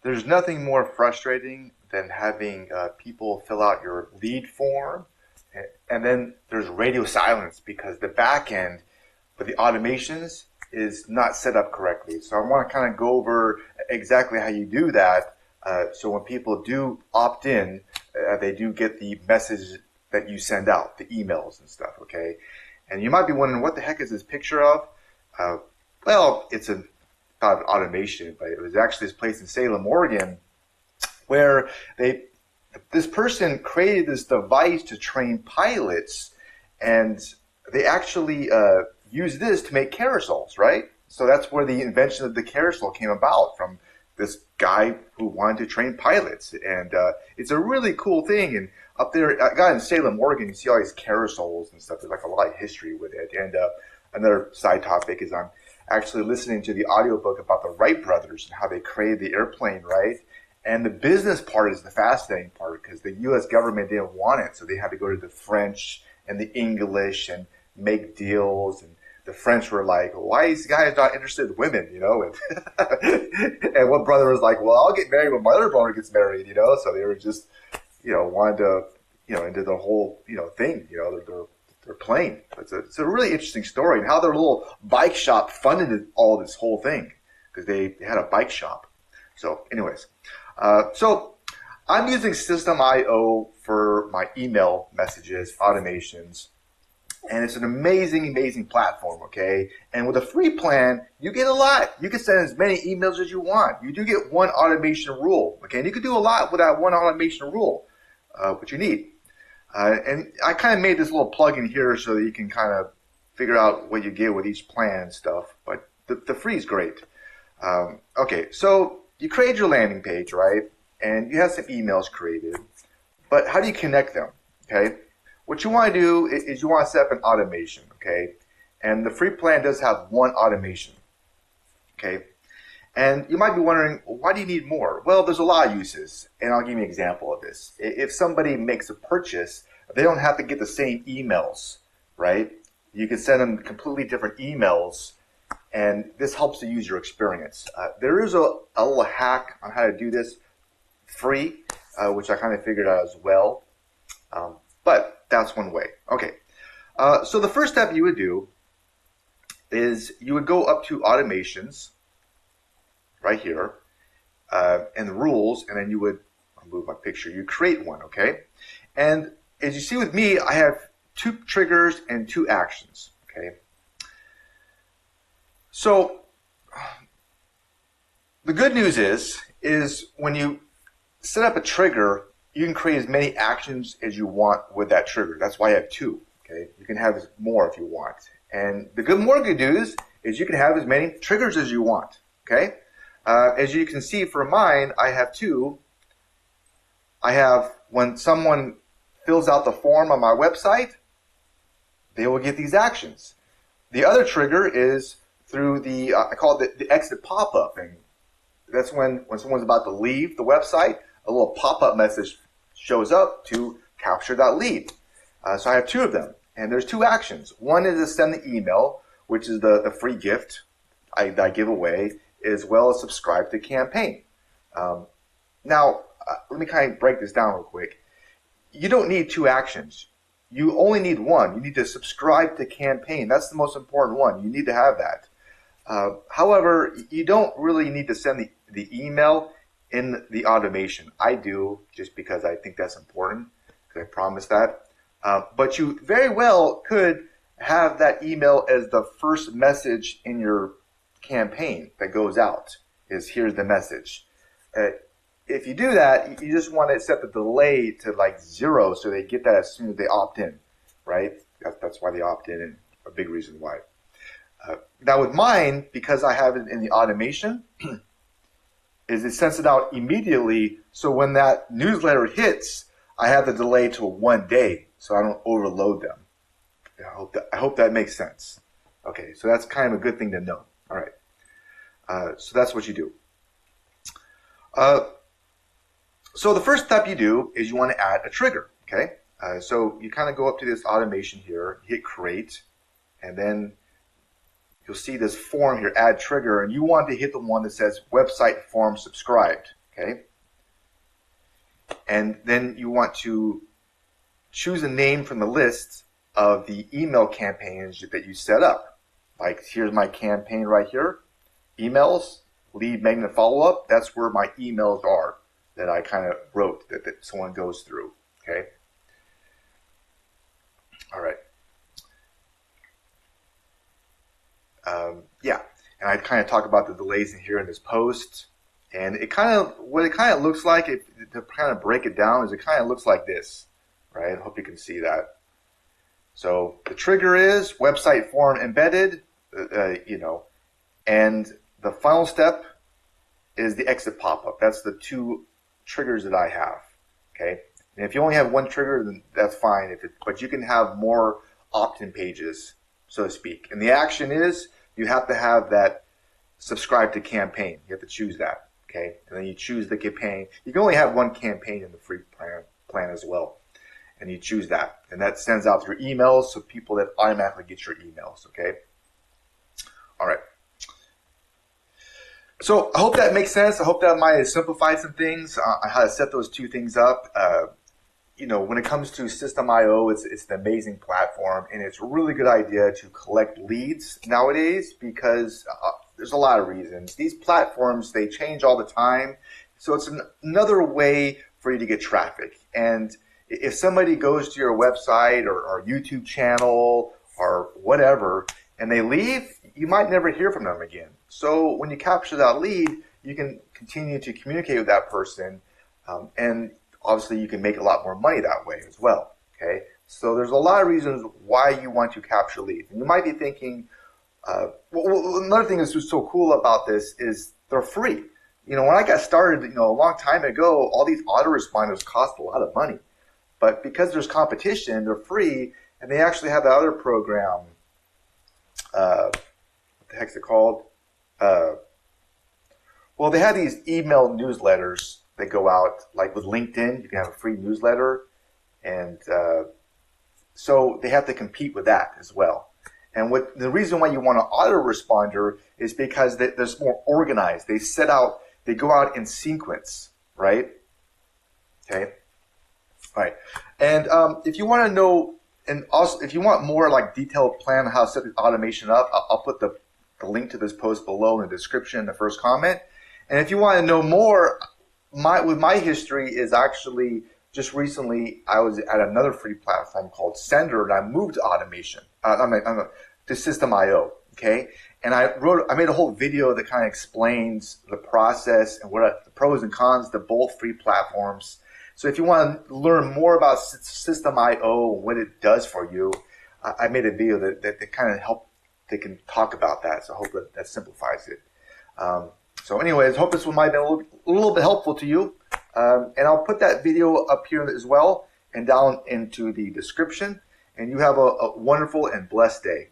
There's nothing more frustrating than having people fill out your lead form, and then there's radio silence because the back end for the automations is not set up correctly. So I want to kind of go over exactly how you do that. So when people do opt in, they do get the message that you send out, the emails and stuff, okay? And you might be wondering, what the heck is this picture of? Well, it's a kind of automation, but it was actually this place in Salem, Oregon, where this person created this device to train pilots, and they actually use this to make carousels, right? So that's where the invention of the carousel came about, from this guy who wanted to train pilots. And it's a really cool thing. And up there, I got in Salem, Oregon, you see all these carousels and stuff. There's like a lot of history with it. And another side topic is I'm actually listening to the audiobook about the Wright brothers and how they created the airplane, right? And the business part is the fascinating part, because the U.S. government didn't want it. So they had to go to the French and the English and make deals. And the French were like, why is this guy not interested in women, you know? And, and one brother was like, well, I'll get married when my other brother gets married, you know? So they were just, wanted to, into the whole, thing, their plane. It's a really interesting story, and how their little bike shop funded all this whole thing, because they had a bike shop. So anyways, so I'm using System.io for my email messages, automations, and it's an amazing, amazing platform, okay? And with a free plan, you get a lot. You can send as many emails as you want. You do get one automation rule, okay? And you can do a lot with that one automation rule, what you need. And I kind of made this little plugin here so that you can kind of figure out what you get with each plan and stuff. But the free is great. Okay, so you create your landing page, right? And you have some emails created. But how do you connect them, okay? What you want to do is you want to set up an automation, okay? And the free plan does have one automation, okay? And you might be wondering, why do you need more? Well, there's a lot of uses, and I'll give you an example of this. If somebody makes a purchase, they don't have to get the same emails, right? You can send them completely different emails, and this helps the user experience. There is a little hack on how to do this free, which I kind of figured out as well, but that's one way. Okay, so the first step you would do is you would go up to automations, right here, and the rules, and then you would, I'll move my picture, you create one, okay? And as you see with me, I have 2 triggers and 2 actions, okay? So the good news is when you set up a trigger, you can create as many actions as you want with that trigger. That's why I have 2, okay? You can have more if you want. And the more good news is you can have as many triggers as you want, okay? As you can see for mine, I have 2. I have, when someone fills out the form on my website, they will get these actions. The other trigger is through the, I call it the exit pop-up. And that's when someone's about to leave the website, a little pop-up message shows up to capture that lead. So I have 2 of them. And there's 2 actions. One is to send the email, which is the free gift I give away, as well as subscribe to campaign. Now, let me kind of break this down real quick. You don't need 2 actions. You only need one. You need to subscribe to campaign. That's the most important one. You need to have that. However, you don't really need to send the email in the automation. I do, just because I think that's important, because I promised that. But you very well could have that email as the first message in your campaign that goes out, is here's the message. If you do that, you just want to set the delay to like 0 so they get that as soon as they opt in, right? That's why they opt in, and a big reason why. Now with mine, because I have it in the automation, is it sends it out immediately, so when that newsletter hits, I have the delay to 1 day, so I don't overload them. I hope that makes sense. Okay, so that's kind of a good thing to know. All right, so that's what you do. So the first step you do is you want to add a trigger, okay? So you kind of go up to this automation here, hit create, and then you'll see this form here, add trigger, and you want to hit the one that says website form subscribed, Okay. And then you want to choose a name from the list of the email campaigns that you set up. Like, here's my campaign right here. Emails, lead magnet follow-up. That's where my emails are that I kind of wrote that someone goes through. Okay. All right. Yeah. And I kind of talk about the delays in here in this post. And what it kind of looks like, to kind of break it down, is it kind of looks like this, right? I hope you can see that. So the trigger is website form embedded, and the final step is the exit pop-up. That's the two triggers that I have, okay? And if you only have one trigger, then that's fine. But you can have more opt-in pages, so to speak. And the action is you have to have that subscribe to campaign. You have to choose that, okay? And then you choose the campaign. You can only have one campaign in the free plan as well. And you choose that. And that sends out your emails to people that automatically get your emails, okay? All right. So I hope that makes sense. I hope that might have simplified some things on how to set those two things up. When it comes to System.io, it's an amazing platform, and it's a really good idea to collect leads nowadays because there's a lot of reasons. These platforms, they change all the time. So it's another way for you to get traffic. And if somebody goes to your website or YouTube channel or whatever, and they leave, you might never hear from them again. So when you capture that lead, you can continue to communicate with that person, and obviously you can make a lot more money that way as well. Okay, so there's a lot of reasons why you want to capture leads. And you might be thinking, another thing that's just so cool about this is they're free. When I got started, a long time ago, all these autoresponders cost a lot of money. But because there's competition, they're free, and they actually have that other program. What the heck's it called? Well, they have these email newsletters that go out, like with LinkedIn. You can have a free newsletter, and so they have to compete with that as well. And the reason why you want an autoresponder is because they're more organized. They go out in sequence, right? Okay. All right. And if you want to know, and also if you want more like detailed plan on how to set the automation up, I'll put the link to this post below in the description in the first comment. And if you want to know more, my history is actually just recently I was at another free platform called Sender, and I moved to automation, to System.io. Okay, and I made a whole video that kind of explains the process and what the pros and cons to both free platforms. So if you want to learn more about System.io and what it does for you, I made a video that kind of they can talk about that. So I hope that simplifies it. So anyways, hope this one might have been a little bit helpful to you. And I'll put that video up here as well and down into the description. And you have a wonderful and blessed day.